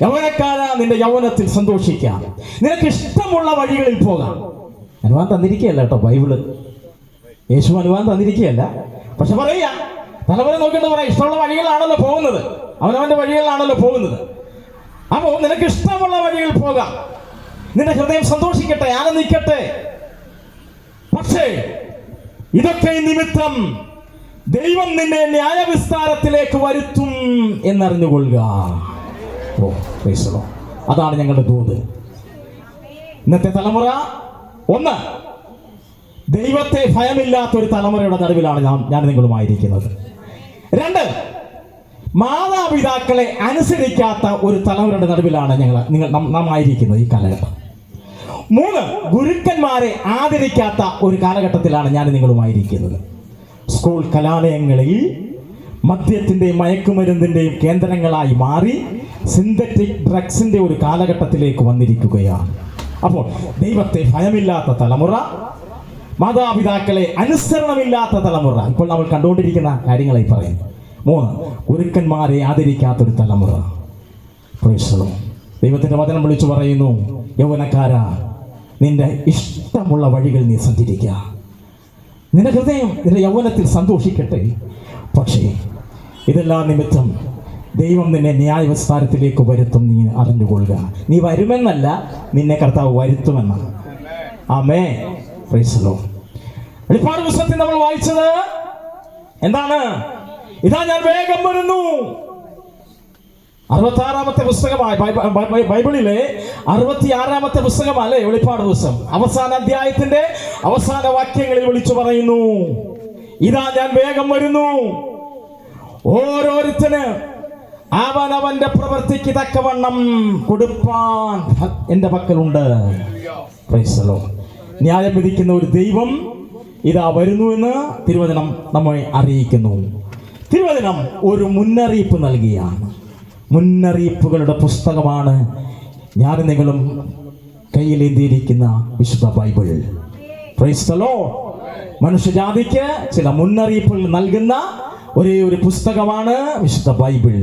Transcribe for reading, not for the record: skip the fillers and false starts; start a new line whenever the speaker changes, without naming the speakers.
യൗവനക്കാരാ, നിന്റെ യൗവനത്തിൽ സന്തോഷിക്കാം, നിനക്ക് ഇഷ്ടമുള്ള വഴികളിൽ പോകാം. അനുവാദം തന്നിരിക്കുകയല്ല കേട്ടോ ബൈബിള്, യേശു അനുവാദം തന്നിരിക്കുകയല്ല. പക്ഷെ പറയാ, തലമുറ നോക്കിയിട്ട് പറയാം, ഇഷ്ടമുള്ള വഴികളാണല്ലോ പോകുന്നത്, അവനവന്റെ വഴികളിലാണല്ലോ പോകുന്നത്. അപ്പോൾ നിനക്ക് ഇഷ്ടമുള്ള വഴികളിൽ പോകാം, നിന്റെ ഹൃദയം സന്തോഷിക്കട്ടെ, ആനന്ദിക്കട്ടെ. പക്ഷേ ഇതൊക്കെ നിമിത്തം ദൈവം നിന്നെ ന്യായവിസ്താരത്തിലേക്ക് വരുത്തും എന്നറിഞ്ഞുകൊള്ളുക. ഓ പ്രൈസ് ദി ലോർഡ്. അതാണ് ഞങ്ങളുടെ ദൂത്. ഇന്നത്തെ തലമുറ, ഒന്ന്, ദൈവത്തെ ഭയമില്ലാത്തൊരു തലമുറയുടെ നടുവിലാണ് ഞാൻ നിങ്ങളുമായിരിക്കുന്നത്. രണ്ട്, മാതാപിതാക്കളെ അനുസരിക്കാത്ത ഒരു തലമുറയുടെ നടുവിലാണ് നാം ആയിരിക്കുന്നത് ഈ കാലഘട്ടം. മൂന്ന്, ഗുരുക്കന്മാരെ ആദരിക്കാത്ത ഒരു കാലഘട്ടത്തിലാണ് ഞാൻ നിങ്ങളുമായിരിക്കുന്നത്. സ്കൂൾ കലാലയങ്ങളിൽ മദ്യത്തിൻ്റെയും മയക്കുമരുന്നിൻ്റെയും കേന്ദ്രങ്ങളായി മാറി സിന്തറ്റിക് ഡ്രഗ്സിൻ്റെ ഒരു കാലഘട്ടത്തിലേക്ക് വന്നിരിക്കുകയാണ്. അപ്പോൾ ദൈവത്തെ ഭയമില്ലാത്ത തലമുറ, മാതാപിതാക്കളെ അനുസരണമില്ലാത്ത തലമുറ, ഇപ്പോൾ നമ്മൾ കണ്ടുകൊണ്ടിരിക്കുന്ന കാര്യങ്ങളായി പറയുന്നു. മൂന്ന്, ഗുരുക്കന്മാരെ ആദരിക്കാത്തൊരു തലമുറ. Price the Lord. ദൈവത്തിൻ്റെ വചനം വിളിച്ചു പറയുന്നു, യൗവനക്കാരാ, നിന്റെ ഇഷ്ടമുള്ള വഴികൾ നീ സഞ്ചരിക്കുക, നിന്റെ ഹൃദയം നിന്റെ യൗവനത്തിൽ സന്തോഷിക്കട്ടെ. പക്ഷേ ഇതെല്ലാം നിമിത്തം ദൈവം നിന്നെ ന്യായവിസ്താരത്തിലേക്ക് വരുത്തും, നീ അറിഞ്ഞുകൊള്ളുക. നീ വരുമെന്നല്ല, നിന്നെ കർത്താവ് വരുത്തുമെന്നാണ്. ആമേൻ. Praise the lord. വെളിപ്പാട് പുസ്തകത്തിൽ നമ്മൾ വായിച്ചത് എന്താണ്? ഇതാ ഞാൻ വേഗം വരുന്നു. 66-ാമത്തെ പുസ്തകമായി ബൈബിളിലെ 66-ാമത്തെ പുസ്തകമല്ലേ വെളിപ്പാട് പുസ്തകം. അവസാന അധ്യായത്തിന്റെ അവസാന വാക്യങ്ങളിൽ വിളിച്ചു പറയുന്നു, ഇതാ ഞാൻ വേഗം വരുന്നു, ഓരോരുത്തന് അവനവന്റെ പ്രവൃത്തിക്ക് തക്കവണ്ണം കൊടുപ്പാൻ എന്റെ പക്കലുണ്ട്. Price the Lord. ന്യായം വിധിക്കുന്ന ഒരു ദൈവം ഇതാ വരുന്നു എന്ന് തിരുവചനം നമ്മെ അറിയിക്കുന്നു. തിരുവചനം ഒരു മുന്നറിയിപ്പ് നൽകിയാണ്. മുന്നറിയിപ്പുകളുടെ പുസ്തകമാണ് ഞാൻ നിങ്ങളും കയ്യിലേന്തിയിരിക്കുന്ന വിശുദ്ധ ബൈബിൾ. Praise the lord. മനുഷ്യജാതിക്ക് ചില മുന്നറിയിപ്പുകൾ നൽകുന്ന ഒരേ ഒരു പുസ്തകമാണ് വിശുദ്ധ ബൈബിൾ.